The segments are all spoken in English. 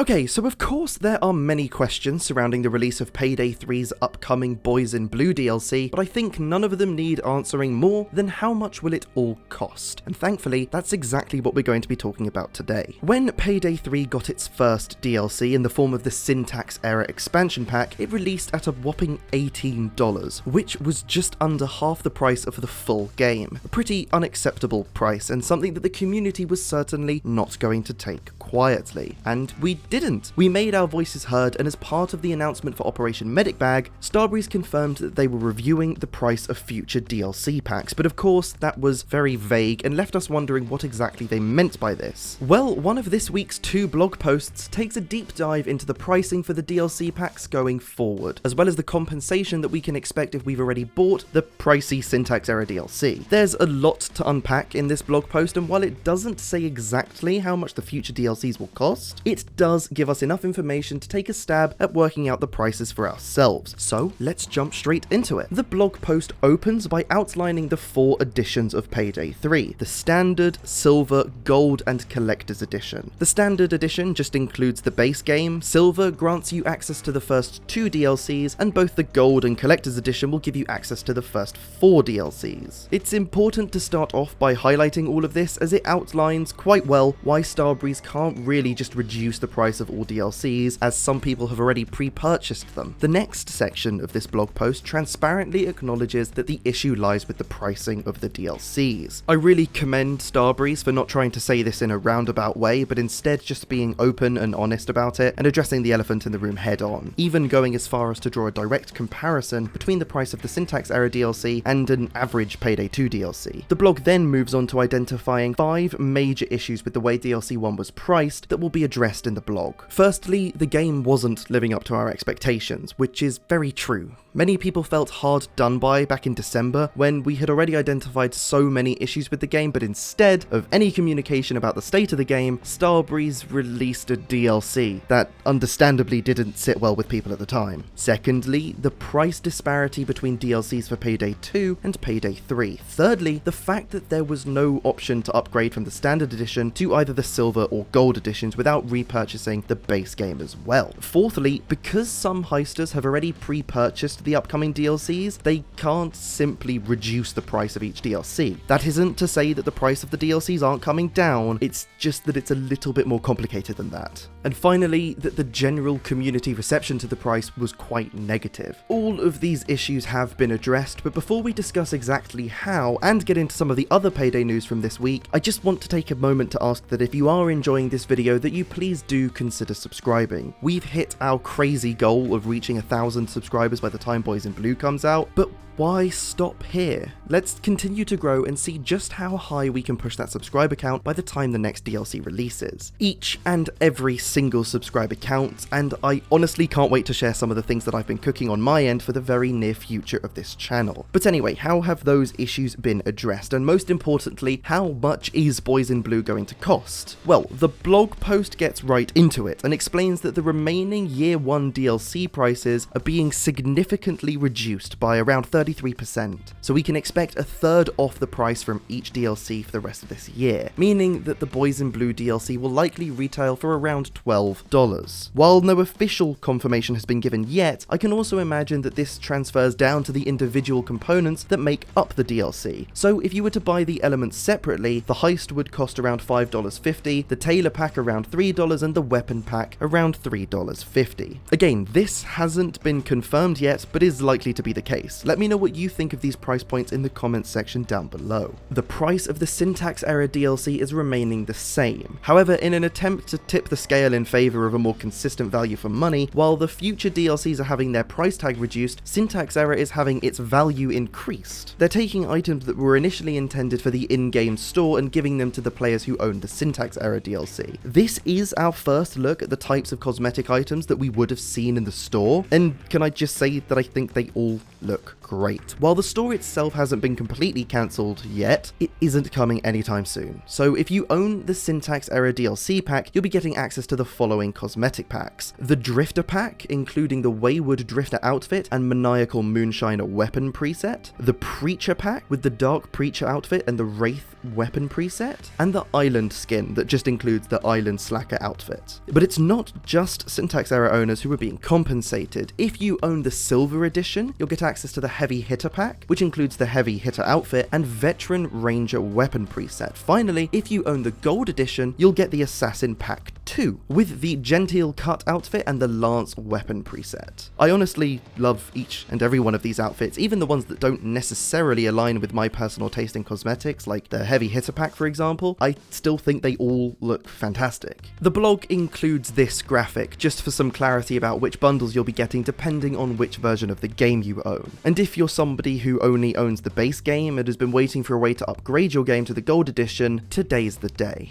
Okay, so of course there are many questions surrounding the release of Payday 3's upcoming Boys in Blue DLC, but I think none of them need answering more than how much will it all cost. And thankfully, that's exactly what we're going to be talking about today. When Payday 3 got its first DLC in the form of the Syntax Error expansion pack, it released at a whopping $18, which was just under half the price of the full game. A pretty unacceptable price, and something that the community was certainly not going to take quietly. And we didn't. We made our voices heard, and as part of the announcement for Operation Medic Bag, Starbreeze confirmed that they were reviewing the price of future DLC packs, but of course that was very vague and left us wondering what exactly they meant by this. Well, one of this week's 2 blog posts takes a deep dive into the pricing for the DLC packs going forward, as well as the compensation that we can expect if we've already bought the pricey Syntax Error DLC. There's a lot to unpack in this blog post, and while it doesn't say exactly how much the future DLCs will cost, it does give us enough information to take a stab at working out the prices for ourselves. So let's jump straight into it. The blog post opens by outlining the 4 editions of Payday 3, the Standard, Silver, Gold, and Collector's Edition. The Standard Edition just includes the base game, Silver grants you access to the first 2 DLCs, and both the Gold and Collector's Edition will give you access to the first 4 DLCs. It's important to start off by highlighting all of this, as it outlines quite well why Starbreeze can't really just reduce the price of all DLCs, as some people have already pre-purchased them. The next section of this blog post transparently acknowledges that the issue lies with the pricing of the DLCs. I really commend Starbreeze for not trying to say this in a roundabout way, but instead just being open and honest about it and addressing the elephant in the room head on, even going as far as to draw a direct comparison between the price of the Syntax Error DLC and an average Payday 2 DLC. The blog then moves on to identifying 5 major issues with the way DLC 1 was priced that will be addressed in the blog. Firstly, the game wasn't living up to our expectations, which is very true. Many people felt hard done by back in December when we had already identified so many issues with the game, but instead of any communication about the state of the game, Starbreeze released a DLC that understandably didn't sit well with people at the time. Secondly, the price disparity between DLCs for Payday 2 and Payday 3. Thirdly, the fact that there was no option to upgrade from the Standard Edition to either the Silver or Gold editions without repurchasing the base game as well. Fourthly, because some Hiesters have already pre-purchased the upcoming DLCs, they can't simply reduce the price of each DLC. That isn't to say that the price of the DLCs aren't coming down, it's just that it's a little bit more complicated than that. And finally, that the general community reception to the price was quite negative. All of these issues have been addressed, but before we discuss exactly how and get into some of the other Payday news from this week, I just want to take a moment to ask that if you are enjoying this video, that you please do consider subscribing. We've hit our crazy goal of reaching 1,000 subscribers by the time Boys in Blue comes out, but why stop here? Let's continue to grow and see just how high we can push that subscriber count by the time the next DLC releases. Each and every single subscriber counts, and I honestly can't wait to share some of the things that I've been cooking on my end for the very near future of this channel. But anyway, how have those issues been addressed? And most importantly, how much is Boys in Blue going to cost? Well, the blog post gets right into it and explains that the remaining Year 1 DLC prices are being significantly reduced by around 33%, so we can expect a third off the price from each DLC for the rest of this year, meaning that the Boys in Blue DLC will likely retail for around $12. While no official confirmation has been given yet, I can also imagine that this transfers down to the individual components that make up the DLC. So if you were to buy the elements separately, the heist would cost around $5.50, the tailor pack around $3, and the weapon pack around $3.50. Again, this hasn't been confirmed yet, but is likely to be the case. Let me know what you think of these price points in the comments section down below. The price of the Syntax Error DLC is remaining the same. However, in an attempt to tip the scale in favor of a more consistent value for money, while the future DLCs are having their price tag reduced, Syntax Error is having its value increased. They're taking items that were initially intended for the in-game store and giving them to the players who own the Syntax Error DLC. This is our first look at the types of cosmetic items that we would have seen in the store, and can I just say that I think they all look great. While the store itself hasn't been completely cancelled yet, it isn't coming anytime soon. So if you own the Syntax Error DLC pack, you'll be getting access to the following cosmetic packs: the Drifter pack, including the Wayward Drifter outfit and Maniacal Moonshiner weapon preset, the Preacher pack with the Dark Preacher outfit and the Wraith weapon preset, and the Island skin that just includes the Island Slacker outfit. But it's not just Syntax Error owners who are being compensated. If you own the Silver Edition, you'll get access to the Heavy Hitter pack, which includes the Heavy Hitter outfit and Veteran Ranger weapon preset. Finally, if you own the Gold Edition, you'll get the Assassin pack 2, with the Gentile Cut outfit and the Lance weapon preset. I honestly love each and every one of these outfits, even the ones that don't necessarily align with my personal taste in cosmetics, like the Heavy Hitter pack for example. I still think they all look fantastic. The blog includes this graphic, just for some clarity about which bundles you'll be getting depending on which version of the game you own. And if you're somebody who only owns the base game and has been waiting for a way to upgrade your game to the Gold Edition, today's the day.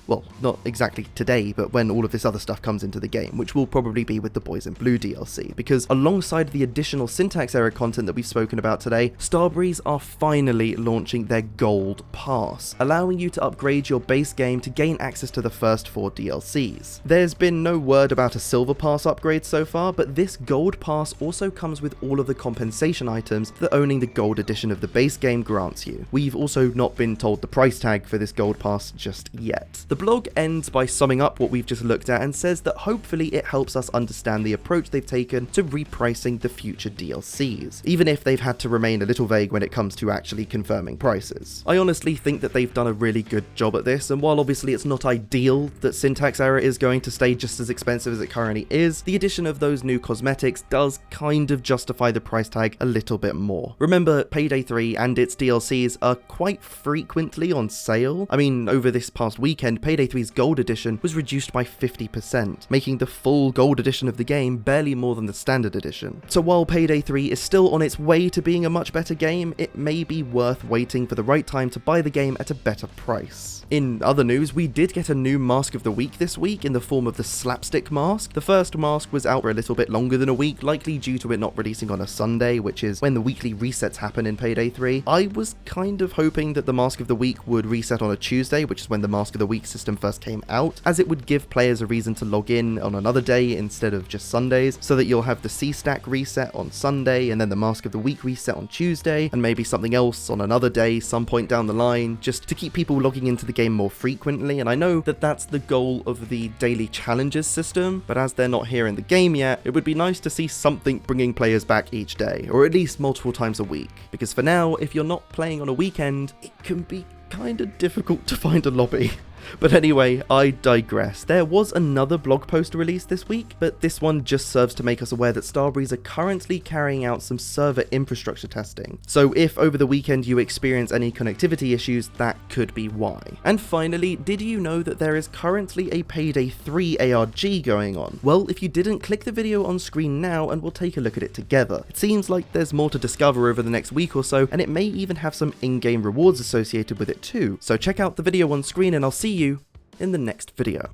Well, not exactly today, but when all of this other stuff comes into the game, which will probably be with the Boys in Blue DLC, because alongside the additional Syntax Error content that we've spoken about today, Starbreeze are finally launching their Gold Pass, allowing you to upgrade your base game to gain access to the first 4 DLCs. There's been no word about a Silver Pass upgrade so far, but this Gold Pass also comes with all of the compensation items that owning the Gold Edition of the base game grants you. We've also not been told the price tag for this Gold Pass just yet. The blog ends by summing up what we've just looked at and says that hopefully it helps us understand the approach they've taken to repricing the future DLCs, even if they've had to remain a little vague when it comes to actually confirming prices. I honestly think that they've done a really good job at this, and while obviously it's not ideal that Syntax Error is going to stay just as expensive as it currently is, the addition of those new cosmetics does kind of justify the price tag a little bit more. Remember, Payday 3 and its DLCs are quite frequently on sale. I mean, over this past weekend, Payday 3's Gold Edition was reduced by 50%, making the full Gold Edition of the game barely more than the Standard Edition. So while Payday 3 is still on its way to being a much better game, it may be worth waiting for the right time to buy the game at a better price. In other news, we did get a new Mask of the Week this week in the form of the Slapstick Mask. The first mask was out for a little bit longer than a week, likely due to it not releasing on a Sunday, which is when the weekly resets happen in Payday 3. I was kind of hoping that the Mask of the Week would reset on a Tuesday, which is when the Mask of the Week system first came out, as it would give players a reason to log in on another day instead of just Sundays, so that you'll have the C-Stack reset on Sunday, and then the Mask of the Week reset on Tuesday, and maybe something else on another day some point down the line, just to keep people logging into the game more frequently. And I know that that's the goal of the daily challenges system, but as they're not here in the game yet, it would be nice to see something bringing players back each day, or at least multiple times a week, because for now, if you're not playing on a weekend, it can be kinda difficult to find a lobby. But anyway, I digress. There was another blog post released this week, but this one just serves to make us aware that Starbreeze are currently carrying out some server infrastructure testing. So if over the weekend you experience any connectivity issues, that could be why. And finally, did you know that there is currently a Payday 3 ARG going on? Well, if you didn't, click the video on screen now and we'll take a look at it together. It seems like there's more to discover over the next week or so, and it may even have some in-game rewards associated with it too. So check out the video on screen and I'll see you in the next video.